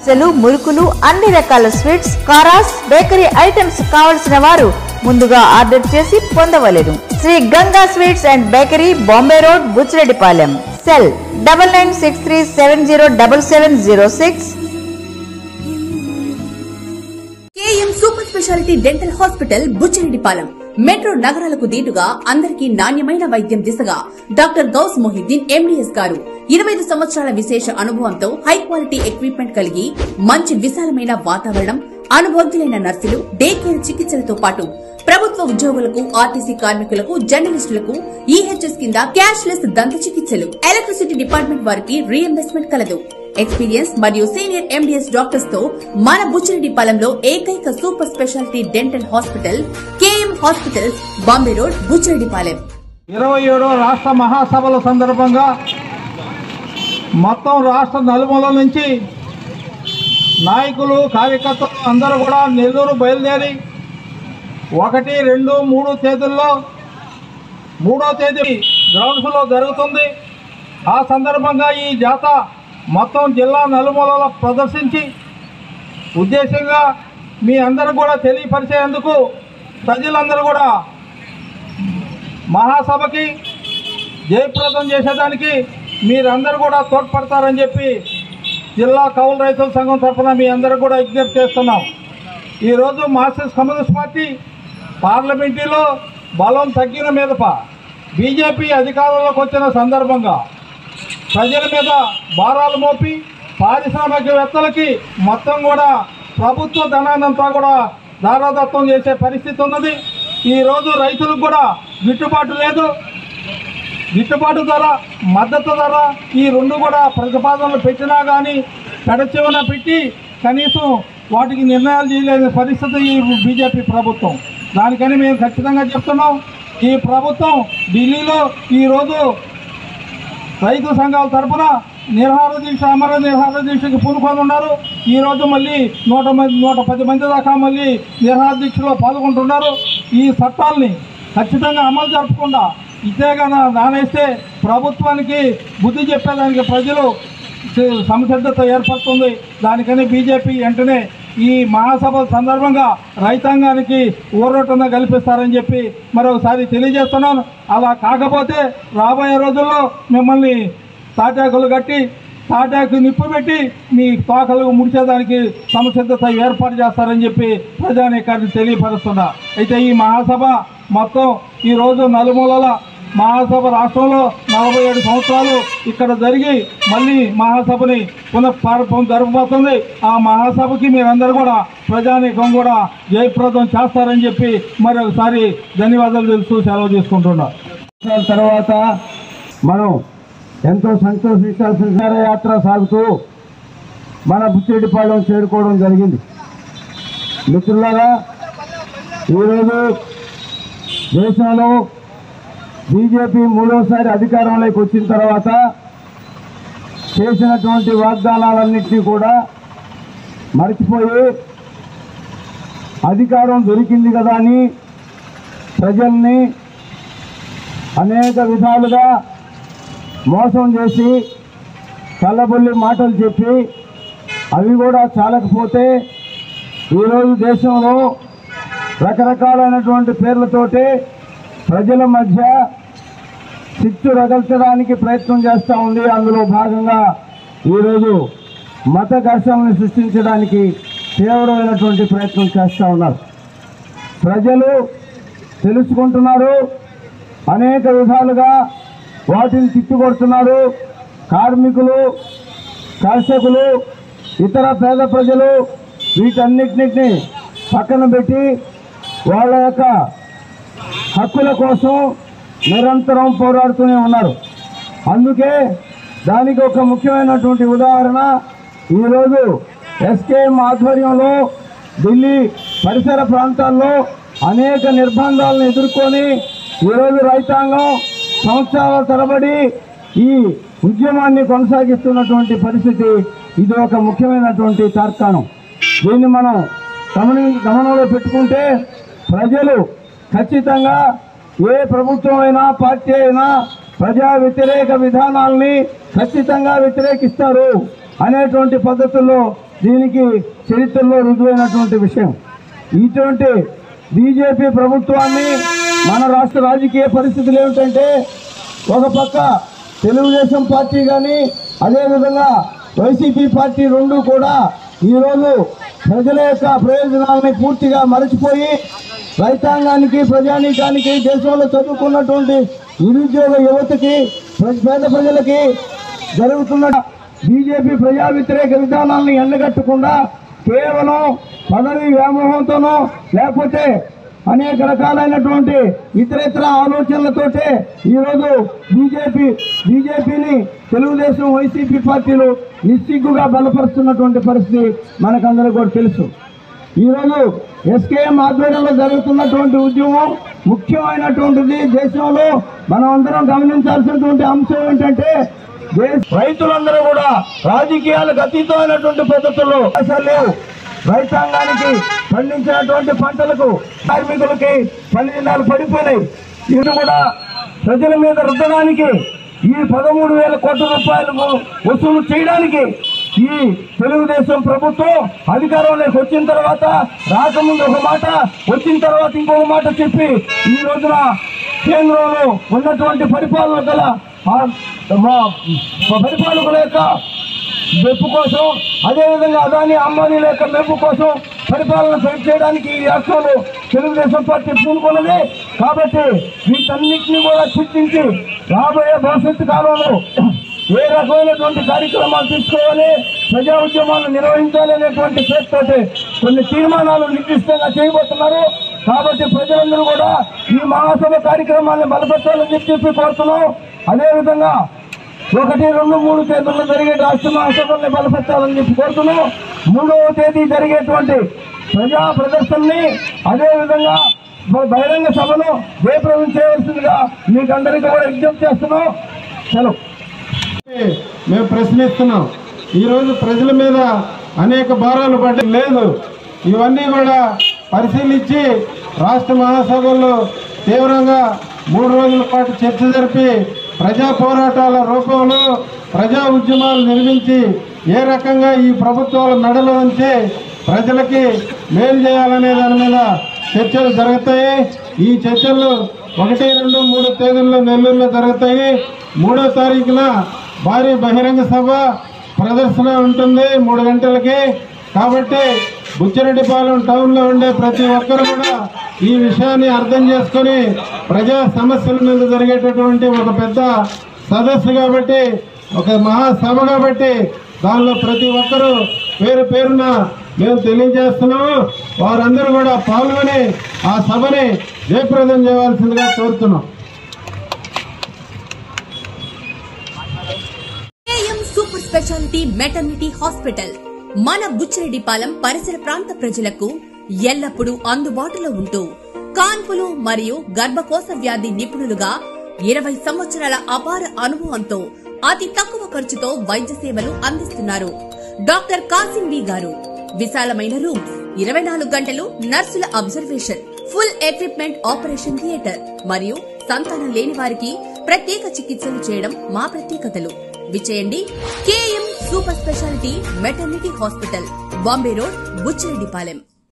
మురుకులు అన్ని రకాల స్వీట్స్, కారాస్, బేకరీ ఐటమ్స్ కావలసిన వారు ముందుగా ఆర్డర్ చేసి పొందవలెను. Shri Ganga sweets and bakery, Bombay road, Buchireddypalem. Cell 9963707706. KM super speciality dental hospital, Buchireddypalem. Metro నగరాలకు దీటుగా అందరికీ నాణ్యమైన వైద్యం దిశగా డాక్టర్ గౌస్ మొహిద్దీన్ MDS గారు 25 సంవత్సరాల విశేష అనుభవంతో హై క్వాలిటీ ఎక్విప్మెంట్ కలిగి మంచి విశాలమైన వాతావరణం, అనుభవజ్ఞులైన నర్సులు, డే కేర్ చికిత్సలతో పాటు ప్రభుత్వ ఉద్యోగులకు, ఆర్టీసీ కార్మికులకు, జర్నలిస్టులకు EHS కింద క్యాష్లెస్ దంత చికిత్సలు. ఎలక్ట్రిసిటీ డిపార్ట్మెంట్ వారికి రీఎంబర్స్మెంట్ కలదు. ఎక్స్పీరియన్స్ మరియు సీనియర్ MDS డాక్టర్స్ తో మన బుచ్చిరెడ్డిపాలెంలో ఏకైక super speciality dental hospital KM hospitals, Bombay road, Buchireddypalem. 27వ రాష్ట్ర మహాసభల సందర్భంగా మొత్తం రాష్ట్ర నలుమూల నుంచి నాయకులు, కార్యకర్తలు అందరూ కూడా నెల్లూరు బయలుదేరి 1, 2, 3 తేదీల్లో 3వ తేదీ గ్రౌండ్స్లో జరుగుతుంది. ఆ సందర్భంగా ఈ జాత మొత్తం జిల్లా నలుమూలలో ప్రదర్శించి ఉద్దేశంగా మీ అందరూ కూడా తెలియపరిచేందుకు ప్రజలందరూ కూడా మహాసభకి జయప్రదం చేసేదానికి మీరందరూ కూడా తోడ్పడతారని చెప్పి జిల్లా కౌలు రైతుల సంఘం తరఫున మీ అందరూ కూడా విజ్ఞప్తి చేస్తున్నాం. ఈరోజు మార్క్సిస్ట్ కమ్యూనిస్ట్ పార్టీ పార్లమెంటులో బలం తగ్గిన మీదప బీజేపీ అధికారంలోకి వచ్చిన సందర్భంగా ప్రజల మీద భారాలు మోపి పారిశ్రామికవేత్తలకి మొత్తం కూడా ప్రభుత్వ ధనాన్నంతా కూడా దారాదత్తం చేసే పరిస్థితి ఉన్నది. ఈరోజు రైతులకు కూడా గిట్టుబాటు లేదు. గిట్టుబాటు ధర, మద్దతు ధర ఈ రెండు కూడా ప్రతిపాదనలు పెట్టినా కానీ పెడచెవిన పెట్టి కనీసం వాటికి నిర్ణయాలు చేయలేని పరిస్థితి ఈ బీజేపీ ప్రభుత్వం. దానికని మేము ఖచ్చితంగా చెప్తున్నాం, ఈ ప్రభుత్వం ఢిల్లీలో ఈరోజు రైతు సంఘాల తరఫున నిరహార దీక్ష, అమర నిరహార దీక్షకు పూనుకొని ఉన్నారు. ఈరోజు మళ్ళీ 110 మంది దాకా మళ్ళీ నిరహార దీక్షలో పాల్గొంటున్నారు. ఈ చట్టాలని ఖచ్చితంగా అమలు జరపకుండా ఇదేగా నానేస్తే ప్రభుత్వానికి బుద్ధి చెప్పేదానికి ప్రజలు సంసిద్ధత ఏర్పడుతుంది. దానికని బీజేపీ వెంటనే ఈ మహాసభ సందర్భంగా రైతాంగానికి ఊరటన కల్పిస్తారని చెప్పి మరొకసారి తెలియజేస్తున్నాను. అలా కాకపోతే రాబోయే రోజుల్లో మిమ్మల్ని తాటాకులు కట్టి తాటాకు నిప్పు పెట్టి మీ తోకలు ముడిచేదానికి సంసిద్ధత ఏర్పాటు చేస్తారని చెప్పి ప్రజానీకాన్ని తెలియపరుస్తున్నా. అయితే ఈ మహాసభ మొత్తం ఈరోజు నలుమూలల మహాసభ రాష్ట్రంలో 47 సంవత్సరాలు ఇక్కడ జరిగి మళ్ళీ మహాసభని పునఃప్రారంభం జరగబోతుంది. ఆ మహాసభకి మీరందరూ కూడా ప్రజానీకం కూడా జయప్రదం చేస్తారని చెప్పి మరొకసారి ధన్యవాదాలు తెలుస్తూ సెలవు తీసుకుంటున్నాం. తర్వాత మనం ఎంతో సంతోషించాల్సిన యాత్ర సాగుతూ మన బుచ్చిరెడ్డిపాలెం చేరుకోవడం జరిగింది. మిత్రులారా, ఈరోజు దేశంలో బీజేపీ 3వసారి అధికారంలోకి వచ్చిన తర్వాత చేసినటువంటి వాగ్దానాలన్నింటినీ కూడా మర్చిపోయి అధికారం దొరికింది కదా అని ప్రజల్ని అనేక విధాలుగా మోసం చేసి కళ్ళబొల్లి మాటలు చెప్పి అవి కూడా చాలకపోతే ఈరోజు దేశంలో రకరకాలైనటువంటి పేర్లతోటి ప్రజల మధ్య చిచ్చు రగల్చడానికి ప్రయత్నం చేస్తూ ఉంది. అందులో భాగంగా ఈరోజు మత ఘర్షణలను సృష్టించడానికి తీవ్రమైనటువంటి ప్రయత్నం చేస్తూ ఉన్నారు. ప్రజలు తెలుసుకుంటున్నారు, అనేక విధాలుగా వాటిని తిట్టుకొడుతున్నారు. కార్మికులు, కర్షకులు, ఇతర పేద ప్రజలు వీటన్నిటిని పక్కన పెట్టి వాళ్ళ యొక్క హక్కుల కోసం నిరంతరం పోరాడుతూనే ఉన్నారు. అందుకే దానికి ఒక ముఖ్యమైనటువంటి ఉదాహరణ ఈరోజు SKM ఆధ్వర్యంలో ఢిల్లీ పరిసర ప్రాంతాల్లో అనేక నిర్బంధాలను ఎదుర్కొని ఈరోజు రైతాంగం సంవత్సరాల తరబడి ఈ ఉద్యమాన్ని కొనసాగిస్తున్నటువంటి పరిస్థితి. ఇది ఒక ముఖ్యమైనటువంటి తార్కాణం. దీన్ని మనం గమనంలో పెట్టుకుంటే ప్రజలు ఖచ్చితంగా ఏ ప్రభుత్వం అయినా పార్టీ అయినా ప్రజా వ్యతిరేక విధానాలని ఖచ్చితంగా వ్యతిరేకిస్తారు అనేటువంటి పద్ధతుల్లో దీనికి చరిత్రలో రుజువైనటువంటి విషయం. ఇటువంటి బీజేపీ ప్రభుత్వాన్ని మన రాష్ట్ర రాజకీయ పరిస్థితులు ఏమిటంటే, ఒక పక్క తెలుగుదేశం పార్టీ కానీ అదేవిధంగా వైసీపీ పార్టీ రెండు కూడా ఈరోజు ప్రజల యొక్క ప్రయోజనాలని పూర్తిగా మరచిపోయి రైతాంగానికి, ప్రజానీకానికి, దేశంలో చదువుకున్నటువంటి నిరుద్యోగ యువతకి, పేద ప్రజలకి జరుగుతున్న బీజేపీ ప్రజా వ్యతిరేక విధానాలను ఎండగట్టకుండా కేవలం పదవి వ్యామోహంతోనో లేకపోతే అనేక రకాలైనటువంటి ఇతరేతర ఆలోచనలతోటే ఈరోజు బీజేపీని తెలుగుదేశం, వైసీపీ పార్టీలు నిస్సిగ్గుగా బలపరుస్తున్నటువంటి పరిస్థితి మనకందరికీ కూడా తెలుసు. ఈరోజు ఎస్కేఎం ఆధ్వర్యంలో జరుగుతున్నటువంటి ఉద్యమం ముఖ్యమైనటువంటిది. దేశంలో మనం అందరం గమనించాల్సినటువంటి అంశం ఏంటంటే, రైతులందరూ కూడా రాజకీయాలకు అతీతమైనటువంటి పద్ధతుల్లో అసలు లేవు. రైతాంగానికి పండించినటువంటి పంటలకు, కార్మికులకి పన్నులు పడిపోయినాయి. ఇది కూడా ప్రజల మీద రుద్దడానికి, ఈ 13,000 కోట్ల రూపాయలు వసూలు చేయడానికి ఈ తెలుగుదేశం ప్రభుత్వం అధికారంలోకి వచ్చిన తర్వాత రాకముందు ఒక మాట, వచ్చిన తర్వాత ఇంకొక మాట చెప్పి ఈ రోజున కేంద్రంలో ఉన్నటువంటి పరిపాలన గల పరిపాలకుల యొక్క మెప్పు కోసం, అదేవిధంగా అదాని అంబానీల యొక్క మెప్పు కోసం పరిపాలన చేయడానికి ఈ రాష్ట్రంలో తెలుగుదేశం పార్టీ పూనుకున్నది. కాబట్టి వీటన్నిటిని కూడా చర్చించి రాబోయే భవిష్యత్తు కాలంలో ఏ రకమైనటువంటి కార్యక్రమాలు తీసుకోవాలి, ప్రజా ఉద్యమాలను నిర్వహించాలి అనేటువంటి చేతితోటి కొన్ని తీర్మానాలు నిర్దిష్టంగా చేయబోతున్నారు. కాబట్టి ప్రజలందరూ కూడా ఈ మహాసభ కార్యక్రమాన్ని బలపరచాలని చెప్పి కోరుతున్నాం. అదేవిధంగా 1, 2, 3 తేదీల్లో జరిగే రాష్ట్ర మహాసభల్ని బలపరచాలని చెప్పి కోరుతున్నాం. 3వ తేదీ జరిగేటువంటి ప్రజా ప్రదర్శనని, అదేవిధంగా బహిరంగ సభను జయప్రదం చేయవలసిందిగా మీకు అందరికీ కూడా విజ్ఞప్తి చేస్తున్నాం. సెలవు. మేము ప్రశ్నిస్తున్నాం. ఈరోజు ప్రజల మీద అనేక భారాలు పడ్డ లేదు. ఇవన్నీ కూడా పరిశీలించి రాష్ట్ర మహాసభల్లో తీవ్రంగా 3 రోజుల పాటు చర్చ జరిపి ప్రజా పోరాటాల రూపంలో ప్రజా ఉద్యమాలు నిర్మించి ఏ రకంగా ఈ ప్రభుత్వాల మెడలు ఉంచి ప్రజలకి మేలు చేయాలనే దాని మీద చర్చలు జరుగుతాయి. ఈ చర్చలు 1, 2, 3 తేదీల్లో నెల్లూరులో జరుగుతాయి. 3వ తారీఖున భారీ బహిరంగ సభ ప్రదర్శన ఉంటుంది 3 గంటలకి. కాబట్టి బుచ్చిరెడ్డిపాలెం టౌన్లో ఉండే ప్రతి ఒక్కరు కూడా ఈ విషయాన్ని అర్థం చేసుకొని ప్రజా సమస్యల మీద జరిగేటటువంటి ఒక పెద్ద సదస్సు కాబట్టి, ఒక మహాసభ కాబట్టి దానిలో ప్రతి ఒక్కరూ పేరు పేరున మేము తెలియజేస్తున్నాము. వారందరూ కూడా పాల్గొని ఆ సభని జయప్రదం చేయవలసిందిగా కోరుతున్నాం. KM super speciality maternity hospital మన బుచ్చిరెడ్డిపాలెం పరిసర ప్రాంత ప్రజలకు ఎల్లప్పుడూ అందుబాటులో ఉంటూ కాన్పులు మరియు గర్భకోశ వ్యాధి నిపుణులుగా 20 సంవత్సరాల అపార అనుభవంతో అతి తక్కువ ఖర్చుతో వైద్య సేవలు అందిస్తున్నారు. డాక్టర్ కాసిం బి గారు విశాలమైన రూమ్స్, 24 గంటలు నర్సుల observation, full equipment operation theatre మరియు సంతానం లేని వారికి ప్రత్యేక చికిత్సలు చేయడం మా ప్రత్యేకతలు. విచేయండి K M super speciality maternity hospital, Bombay road, Buchireddypalem.